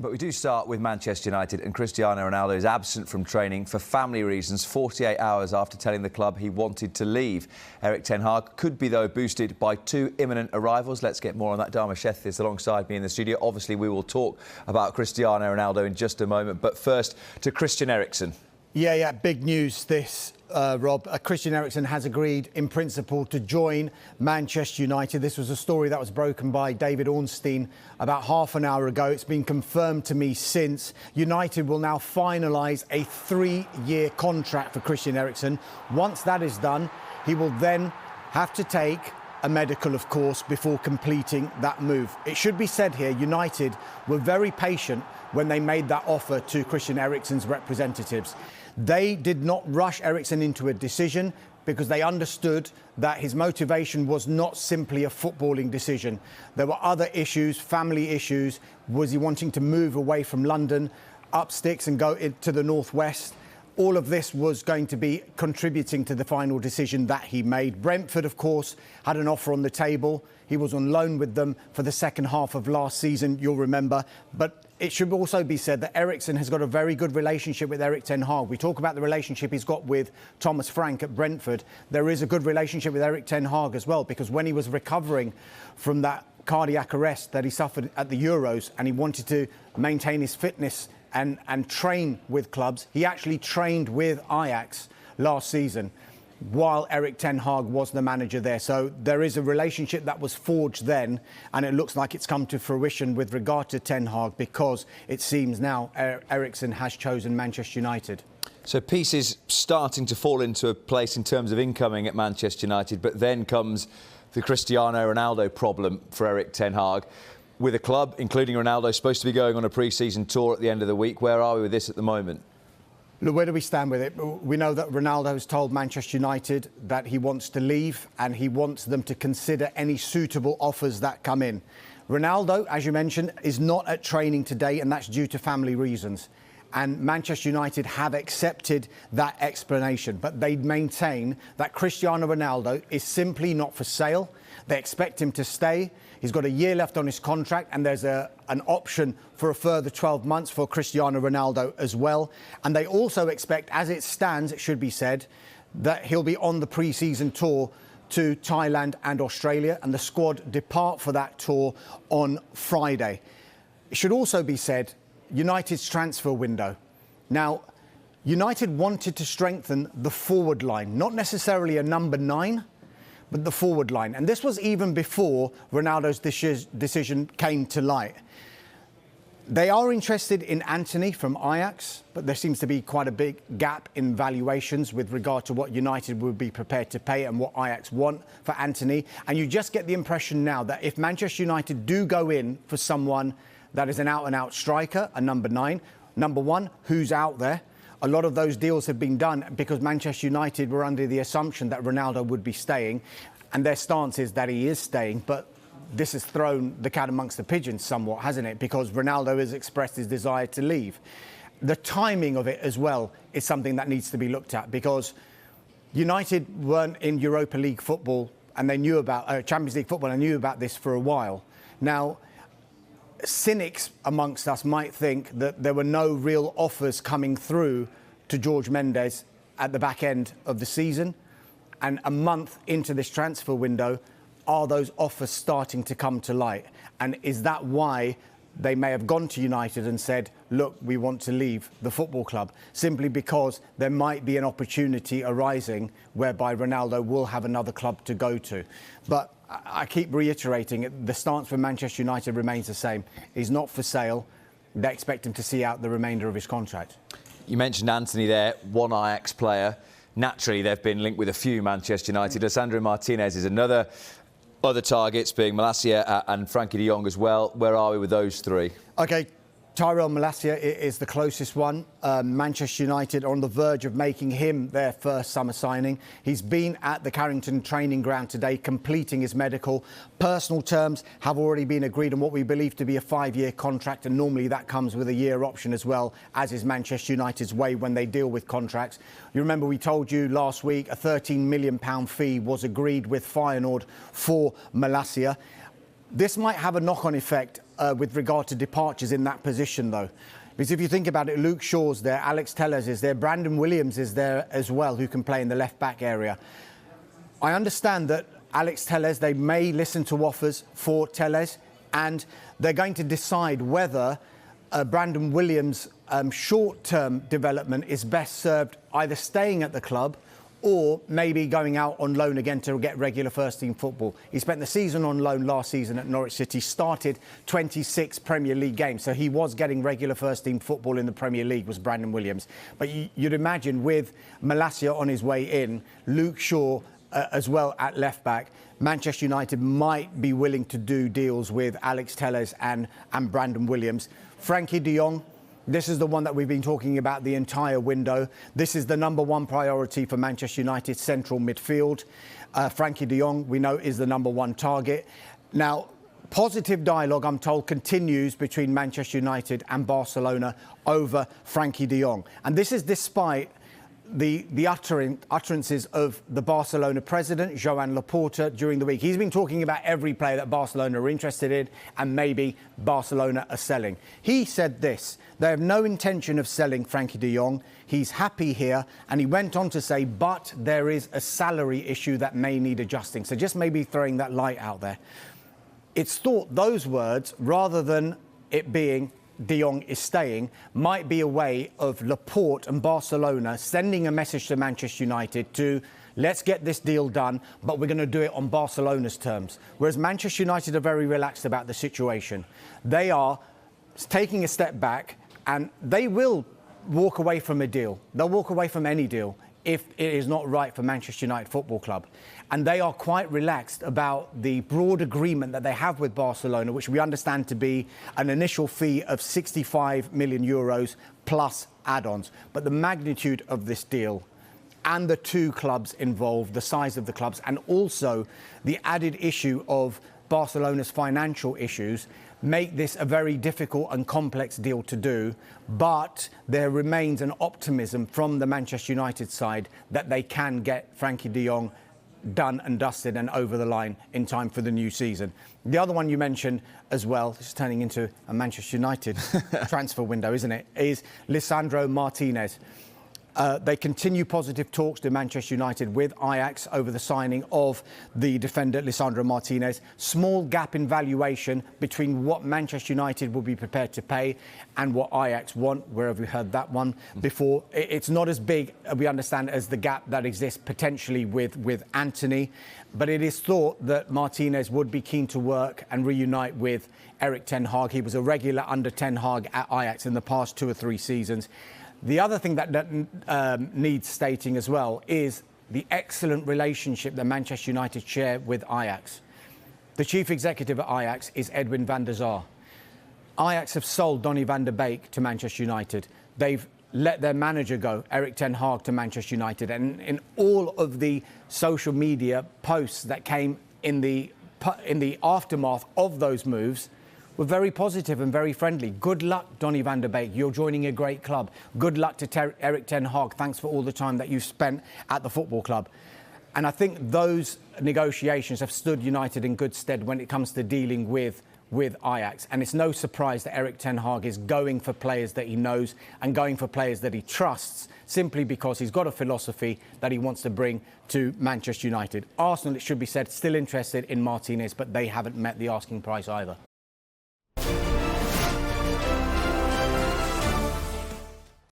But we do start with Manchester United, and Cristiano Ronaldo is absent from training for family reasons 48 hours after telling the club he wanted to leave. Erik ten Hag could be, though, boosted by two imminent arrivals. Let's get more on that. Dharmesh Sheth is alongside me in the studio. Obviously, we will talk about Cristiano Ronaldo in just a moment. But first, to Christian Eriksen. Yeah, big news this, Rob. Christian Eriksen has agreed in principle to join Manchester United. This was a story that was broken by David Ornstein about half an hour ago. It's been confirmed to me since. United will now finalise a 3-year contract for Christian Eriksen. Once that is done, he will then have to take a medical, of course, before completing that move. It should be said here, United were very patient when they made that offer to Christian Eriksen's representatives. They did not rush Eriksen into a decision because they understood that his motivation was not simply a footballing decision. There were other issues, family issues. Was he wanting to move away from London, up sticks and go to the northwest? All of this was going to be contributing to the final decision that he made. Brentford, of course, had an offer on the table. He was on loan with them for the second half of last season, you'll remember. But it should also be said that Eriksen has got a very good relationship with Erik ten Hag. We talk about the relationship he's got with Thomas Frank at Brentford. There is a good relationship with Erik ten Hag as well, because when he was recovering from that cardiac arrest that he suffered at the Euros and he wanted to maintain his fitness and train with clubs, he actually trained with Ajax last season while Erik ten Hag was the manager there. So there is a relationship that was forged then, and it looks like it's come to fruition with regard to ten Hag, because it seems now Eriksen has chosen Manchester United. So pieces starting to fall into a place in terms of incoming at Manchester United, but then comes the Cristiano Ronaldo problem for Erik ten Hag. With a club, including Ronaldo, supposed to be going on a pre-season tour at the end of the week. Where are we with this at the moment? Look, where do we stand with it? We know that Ronaldo has told Manchester United that he wants to leave and he wants them to consider any suitable offers that come in. Ronaldo, as you mentioned, is not at training today, and that's due to family reasons. And Manchester United have accepted that explanation, but they maintain that Cristiano Ronaldo is simply not for sale. They expect him to stay. He's got a year left on his contract, and there's an option for a further 12 months for Cristiano Ronaldo as well. And they also expect, as it stands, it should be said, that he'll be on the pre-season tour to Thailand and Australia, and the squad depart for that tour on Friday. It should also be said, United's transfer window. Now, United wanted to strengthen the forward line, not necessarily a number 9, but the forward line. And this was even before Ronaldo's decision came to light. They are interested in Antony from Ajax, but there seems to be quite a big gap in valuations with regard to what United would be prepared to pay and what Ajax want for Antony. And you just get the impression now that if Manchester United do go in for someone that is an out-and-out striker, a number 9, number 1, who's out there? A lot of those deals have been done because Manchester United were under the assumption that Ronaldo would be staying, and their stance is that he is staying. But this has thrown the cat amongst the pigeons somewhat, hasn't it? Because Ronaldo has expressed his desire to leave. The timing of it as well is something that needs to be looked at, because United weren't in Europa League football and they knew about Champions League football and knew about this for a while. Now, cynics amongst us might think that there were no real offers coming through to George Mendes at the back end of the season. And a month into this transfer window, are those offers starting to come to light? And is that why they may have gone to United and said, look, we want to leave the football club? Simply because there might be an opportunity arising whereby Ronaldo will have another club to go to. But I keep reiterating it, the stance for Manchester United remains the same. He's not for sale. They expect him to see out the remainder of his contract. You mentioned Antony there, one Ajax player. Naturally, they've been linked with a few Manchester United. Lisandro Martinez is another. Other targets being Malacia and Frenkie de Jong as well. Where are we with those three? OK, Tyrell Malacia is the closest one. Manchester United on the verge of making him their first summer signing. He's been at the Carrington training ground today, completing his medical. Personal terms have already been agreed on what we believe to be a 5-year contract, and normally that comes with a year option as well, as is Manchester United's way when they deal with contracts. You remember we told you last week a £13 million fee was agreed with Feyenoord for Malacia. This might have a knock-on effect with regard to departures in that position, though. Because if you think about it, Luke Shaw's there, Alex Telles is there, Brandon Williams is there as well, who can play in the left-back area. I understand that Alex Telles, they may listen to offers for Telles, and they're going to decide whether Brandon Williams' short-term development is best served either staying at the club or maybe going out on loan again to get regular first-team football. He spent the season on loan last season at Norwich City, started 26 Premier League games, so he was getting regular first-team football in the Premier League, was Brandon Williams. But you'd imagine with Malacia on his way in, Luke Shaw as well at left-back, Manchester United might be willing to do deals with Alex Telles and Brandon Williams. Frenkie de Jong, this is the one that we've been talking about the entire window. This is the number one priority for Manchester United's central midfield. Frenkie de Jong, we know, is the number one target. Now, positive dialogue, I'm told, continues between Manchester United and Barcelona over Frenkie de Jong. And this is despite the utterances of the Barcelona president, Joan Laporta, during the week. He's been talking about every player that Barcelona are interested in and maybe Barcelona are selling. He said this: they have no intention of selling Frenkie de Jong. He's happy here. And he went on to say, but there is a salary issue that may need adjusting. So just maybe throwing that light out there. It's thought those words, rather than it being de Jong is staying, might be a way of Laporte and Barcelona sending a message to Manchester United to let's get this deal done, but we're going to do it on Barcelona's terms. Whereas Manchester United are very relaxed about the situation. They are taking a step back and they will walk away from a deal. They'll walk away from any deal if it is not right for Manchester United Football Club. And they are quite relaxed about the broad agreement that they have with Barcelona, which we understand to be an initial fee of 65 million euros plus add-ons. But the magnitude of this deal and the two clubs involved, the size of the clubs, and also the added issue of Barcelona's financial issues make this a very difficult and complex deal to do. But there remains an optimism from the Manchester United side that they can get Frenkie de Jong done and dusted and over the line in time for the new season. The other one you mentioned as well, this is turning into a Manchester United transfer window, isn't it, is Lisandro Martinez. They continue positive talks to Manchester United with Ajax over the signing of the defender Lisandro Martinez. Small gap in valuation between what Manchester United will be prepared to pay and what Ajax want. Where have we heard that one before? It's not as big, we understand, as the gap that exists potentially with Antony. But it is thought that Martinez would be keen to work and reunite with Erik ten Hag. He was a regular under ten Hag at Ajax in the past 2 or 3 seasons. The other thing that needs stating as well is the excellent relationship that Manchester United share with Ajax. The chief executive at Ajax is Edwin van der Sar. Ajax have sold Donny van der Beek to Manchester United. They've let their manager go, Erik ten Hag, to Manchester United. And in all of the social media posts that came in the aftermath of those moves, were very positive and very friendly. Good luck, Donny van der Beek. You're joining a great club. Good luck to Erik ten Hag. Thanks for all the time that you've spent at the football club. And I think those negotiations have stood United in good stead when it comes to dealing with Ajax. And it's no surprise that Erik ten Hag is going for players that he knows and going for players that he trusts, simply because he's got a philosophy that he wants to bring to Manchester United. Arsenal, it should be said, still interested in Martinez, but they haven't met the asking price either.